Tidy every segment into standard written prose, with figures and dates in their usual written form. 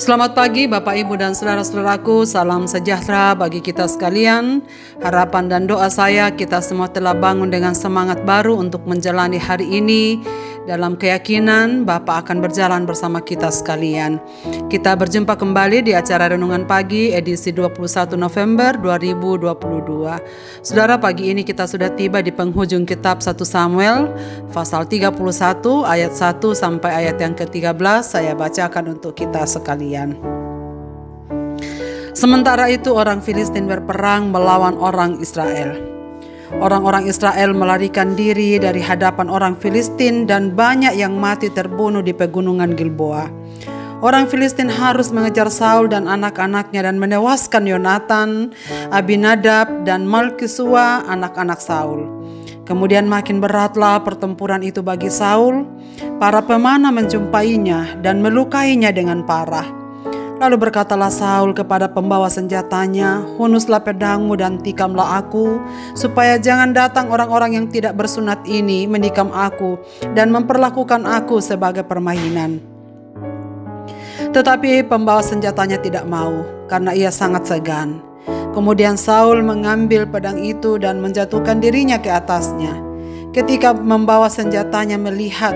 Selamat pagi Bapak Ibu dan saudara-saudaraku, salam sejahtera bagi kita sekalian. Harapan dan doa saya kita semua telah bangun dengan semangat baru untuk menjalani hari ini dalam keyakinan Bapa akan berjalan bersama kita sekalian. Kita berjumpa kembali di acara Renungan Pagi edisi 21 November 2022. Saudara, pagi ini kita sudah tiba di penghujung kitab 1 Samuel pasal 31 ayat 1 sampai ayat yang ke-13. Saya bacakan untuk kita sekalian. Sementara itu orang Filistin berperang melawan orang Israel. Orang-orang Israel melarikan diri dari hadapan orang Filistin dan banyak yang mati terbunuh di pegunungan Gilboa. Orang Filistin harus mengejar Saul dan anak-anaknya dan menewaskan Yonatan, Abinadab dan Malkisua, anak-anak Saul. Kemudian makin beratlah pertempuran itu bagi Saul. Para pemanah menjumpainya dan melukainya dengan parah. Lalu berkatalah Saul kepada pembawa senjatanya, "Hunuslah pedangmu dan tikamlah aku, supaya jangan datang orang-orang yang tidak bersunat ini menikam aku dan memperlakukan aku sebagai permainan." Tetapi pembawa senjatanya tidak mau, karena ia sangat segan. Kemudian Saul mengambil pedang itu dan menjatuhkan dirinya ke atasnya. Ketika membawa senjatanya melihat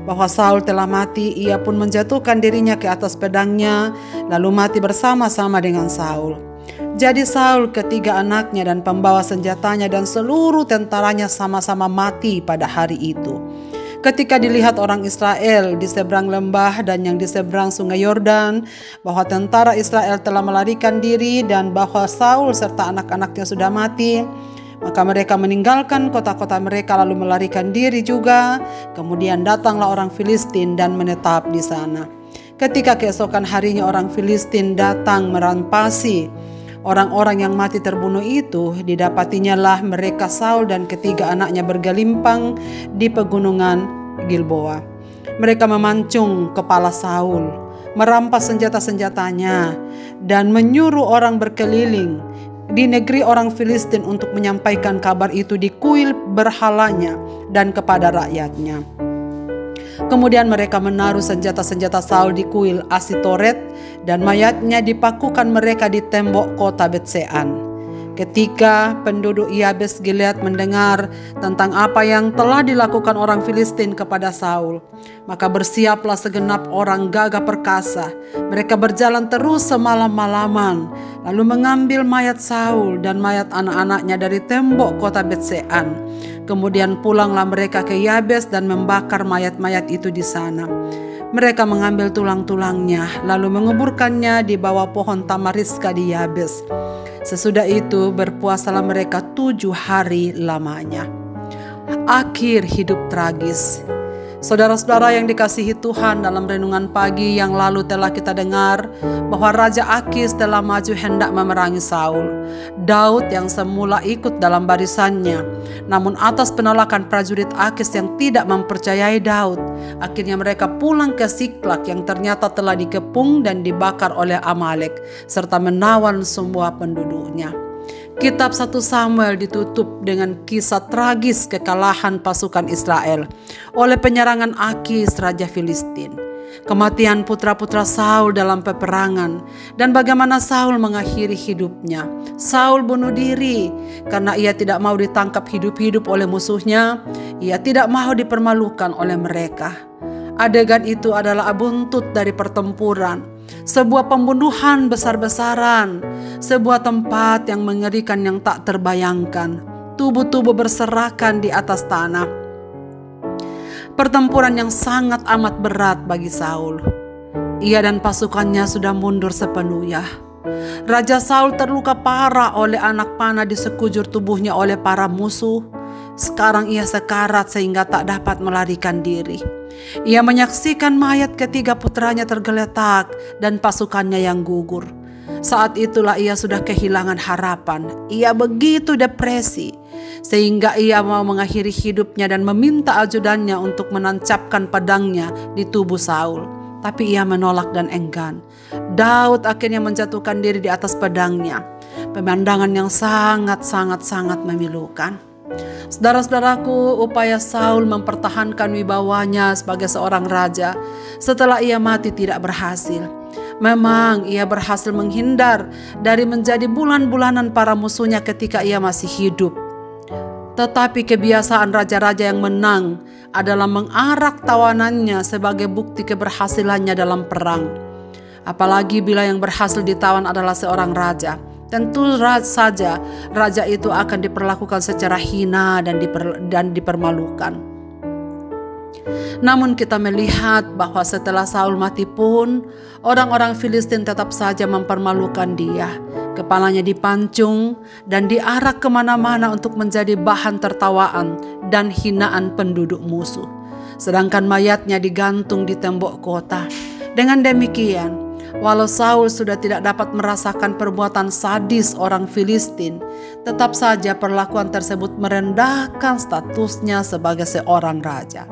bahwa Saul telah mati, ia pun menjatuhkan dirinya ke atas pedangnya, lalu mati bersama-sama dengan Saul. Jadi Saul, ketiga anaknya dan pembawa senjatanya dan seluruh tentaranya sama-sama mati pada hari itu. Ketika dilihat orang Israel di seberang lembah dan yang di seberang sungai Yordan bahwa tentara Israel telah melarikan diri dan bahwa Saul serta anak-anaknya sudah mati, maka mereka meninggalkan kota-kota mereka lalu melarikan diri juga. Kemudian datanglah orang Filistin dan menetap di sana. Ketika keesokan harinya orang Filistin datang merampasi orang-orang yang mati terbunuh itu, didapatinya lah mereka Saul dan ketiga anaknya bergelimpang di pegunungan Gilboa. Mereka memancung kepala Saul, merampas senjata-senjatanya, dan menyuruh orang berkeliling di negeri orang Filistin untuk menyampaikan kabar itu di kuil berhalanya dan kepada rakyatnya. Kemudian mereka menaruh senjata-senjata Saul di kuil Asitoret dan mayatnya dipakukan mereka di tembok kota Betsean. Ketika penduduk Yabes Gilead mendengar tentang apa yang telah dilakukan orang Filistin kepada Saul, maka bersiaplah segenap orang gagah perkasa. Mereka berjalan terus semalam-malaman, lalu mengambil mayat Saul dan mayat anak-anaknya dari tembok kota Betsean. Kemudian pulanglah mereka ke Yabes dan membakar mayat-mayat itu di sana. Mereka mengambil tulang-tulangnya, lalu menguburkannya di bawah pohon tamariska di Yabes. Sesudah itu berpuasalah mereka 7 hari lamanya. Akhir hidup tragis. Saudara-saudara yang dikasihi Tuhan, dalam renungan pagi yang lalu telah kita dengar bahwa Raja Akis telah maju hendak memerangi Saul. Daud yang semula ikut dalam barisannya, namun atas penolakan prajurit Akis yang tidak mempercayai Daud, akhirnya mereka pulang ke Siklak yang ternyata telah dikepung dan dibakar oleh Amalek serta menawan semua penduduknya. Kitab 1 Samuel ditutup dengan kisah tragis kekalahan pasukan Israel oleh penyerangan Akis, Raja Filistin. Kematian putra-putra Saul dalam peperangan dan bagaimana Saul mengakhiri hidupnya. Saul bunuh diri karena ia tidak mau ditangkap hidup-hidup oleh musuhnya. Ia tidak mau dipermalukan oleh mereka. Adegan itu adalah buntut dari pertempuran, sebuah pembunuhan besar-besaran, sebuah tempat yang mengerikan yang tak terbayangkan. Tubuh-tubuh berserakan di atas tanah. Pertempuran yang sangat amat berat bagi Saul. Ia dan pasukannya sudah mundur sepenuhnya. Raja Saul terluka parah oleh anak panah di sekujur tubuhnya oleh para musuh. Sekarang ia sekarat sehingga tak dapat melarikan diri. Ia menyaksikan mayat ketiga putranya tergeletak dan pasukannya yang gugur. Saat itulah ia sudah kehilangan harapan. Ia begitu depresi sehingga ia mau mengakhiri hidupnya dan meminta ajudannya untuk menancapkan pedangnya di tubuh Saul. Tapi ia menolak dan enggan. Daud akhirnya menjatuhkan diri di atas pedangnya. Pemandangan yang sangat memilukan. Saudara-saudaraku, upaya Saul mempertahankan wibawanya sebagai seorang raja setelah ia mati tidak berhasil. Memang ia berhasil menghindar dari menjadi bulan-bulanan para musuhnya ketika ia masih hidup. Tetapi kebiasaan raja-raja yang menang adalah mengarak tawanannya sebagai bukti keberhasilannya dalam perang. Apalagi bila yang berhasil ditawan adalah seorang raja. Tentu saja raja itu akan diperlakukan secara hina dan dipermalukan. Namun kita melihat bahwa setelah Saul mati pun, orang-orang Filistin tetap saja mempermalukan dia. Kepalanya dipancung dan diarak kemana-mana untuk menjadi bahan tertawaan dan hinaan penduduk musuh. Sedangkan mayatnya digantung di tembok kota. Dengan demikian, walau Saul sudah tidak dapat merasakan perbuatan sadis orang Filistin, tetap saja perlakuan tersebut merendahkan statusnya sebagai seorang raja.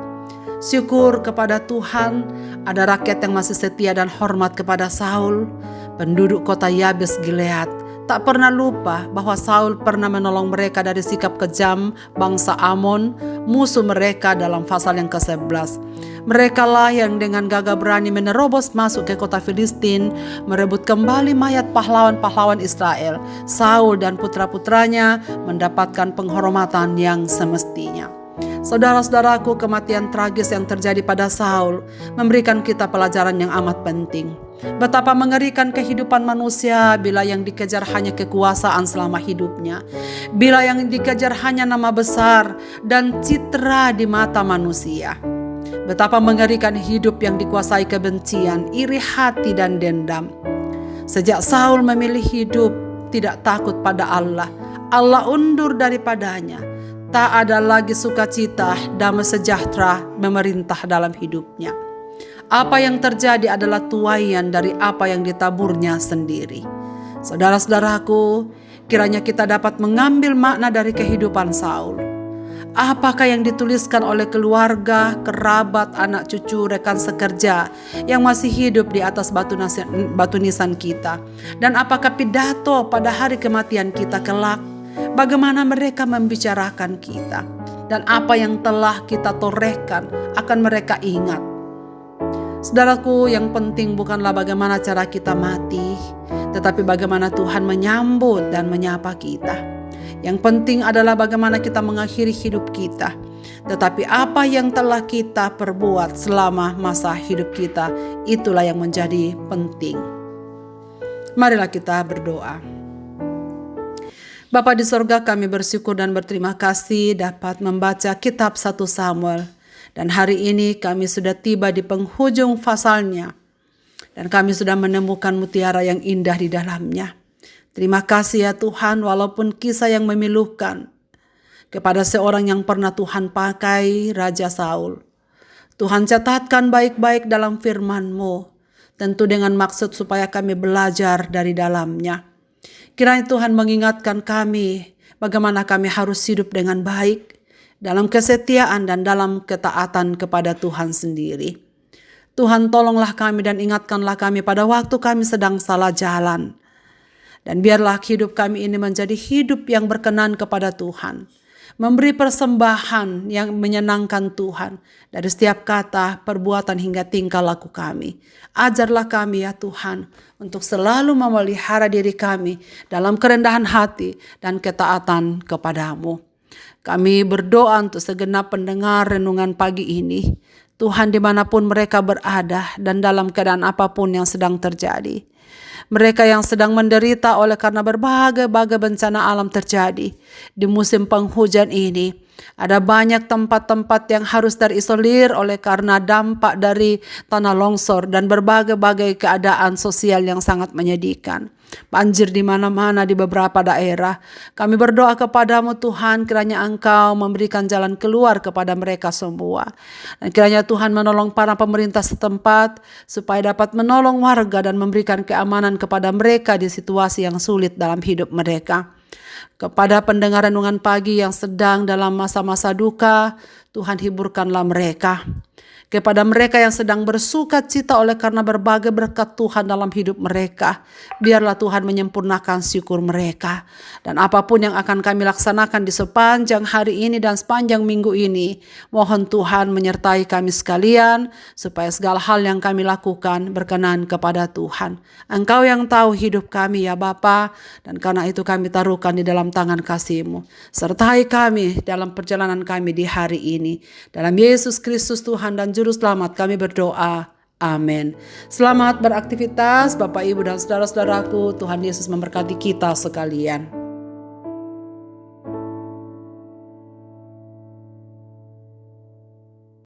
Syukur kepada Tuhan, ada rakyat yang masih setia dan hormat kepada Saul. Penduduk kota Yabes Gilead tak pernah lupa bahwa Saul pernah menolong mereka dari sikap kejam bangsa Amon, musuh mereka dalam pasal yang ke-11. Mereka lah yang dengan gagah berani menerobos masuk ke kota Filistin, merebut kembali mayat pahlawan-pahlawan Israel. Saul dan putra-putranya mendapatkan penghormatan yang semestinya. Saudara-saudaraku, kematian tragis yang terjadi pada Saul memberikan kita pelajaran yang amat penting. Betapa mengerikan kehidupan manusia bila yang dikejar hanya kekuasaan selama hidupnya. Bila yang dikejar hanya nama besar dan citra di mata manusia. Betapa mengerikan hidup yang dikuasai kebencian, iri hati dan dendam. Sejak Saul memilih hidup tidak takut pada Allah, Allah undur daripadanya. Tak ada lagi sukacita, damai sejahtera memerintah dalam hidupnya. Apa yang terjadi adalah tuaian dari apa yang ditaburnya sendiri. Saudara-saudaraku, kiranya kita dapat mengambil makna dari kehidupan Saul. Apakah yang dituliskan oleh keluarga, kerabat, anak cucu, rekan sekerja yang masih hidup di atas batu nisan kita? Dan apakah pidato pada hari kematian kita kelak? Bagaimana mereka membicarakan kita? Dan apa yang telah kita torehkan akan mereka ingat? Saudaraku, yang penting bukanlah bagaimana cara kita mati, tetapi bagaimana Tuhan menyambut dan menyapa kita. Yang penting adalah bagaimana kita mengakhiri hidup kita. Tetapi apa yang telah kita perbuat selama masa hidup kita, itulah yang menjadi penting. Marilah kita berdoa. Bapa di sorga, kami bersyukur dan berterima kasih dapat membaca kitab 1 Samuel. Dan hari ini kami sudah tiba di penghujung pasalnya. Dan kami sudah menemukan mutiara yang indah di dalamnya. Terima kasih ya Tuhan, walaupun kisah yang memilukan kepada seorang yang pernah Tuhan pakai, Raja Saul. Tuhan catatkan baik-baik dalam firman-Mu, tentu dengan maksud supaya kami belajar dari dalamnya. Kiranya Tuhan mengingatkan kami bagaimana kami harus hidup dengan baik, dalam kesetiaan dan dalam ketaatan kepada Tuhan sendiri. Tuhan, tolonglah kami dan ingatkanlah kami pada waktu kami sedang salah jalan. Dan biarlah hidup kami ini menjadi hidup yang berkenan kepada Tuhan. Memberi persembahan yang menyenangkan Tuhan dari setiap kata, perbuatan hingga tingkah laku kami. Ajarlah kami ya Tuhan untuk selalu memelihara diri kami dalam kerendahan hati dan ketaatan kepadamu. Kami berdoa untuk segenap pendengar renungan pagi ini. Tuhan, dimanapun mereka berada dan dalam keadaan apapun yang sedang terjadi. Mereka yang sedang menderita oleh karena berbagai-bagai bencana alam terjadi di musim penghujan ini. Ada banyak tempat-tempat yang harus terisolir oleh karena dampak dari tanah longsor dan berbagai-bagai keadaan sosial yang sangat menyedihkan. Banjir di mana-mana di beberapa daerah. Kami berdoa kepadamu Tuhan, kiranya Engkau memberikan jalan keluar kepada mereka semua. Dan kiranya Tuhan menolong para pemerintah setempat supaya dapat menolong warga dan memberikan keamanan kepada mereka di situasi yang sulit dalam hidup mereka. Kepada pendengar renungan pagi yang sedang dalam masa-masa duka, Tuhan hiburkanlah mereka. Kepada mereka yang sedang bersuka cita oleh karena berbagai berkat Tuhan dalam hidup mereka, biarlah Tuhan menyempurnakan syukur mereka. Dan apapun yang akan kami laksanakan di sepanjang hari ini dan sepanjang minggu ini, mohon Tuhan menyertai kami sekalian, supaya segala hal yang kami lakukan berkenan kepada Tuhan. Engkau yang tahu hidup kami ya Bapa, dan karena itu kami taruhkan di dalam tangan kasih-Mu. Sertai kami dalam perjalanan kami di hari ini. Dalam Yesus Kristus Tuhan dan Juru Selamat kami berdoa. Amin. Selamat beraktivitas Bapak Ibu dan saudara-saudaraku. Tuhan Yesus memberkati kita sekalian.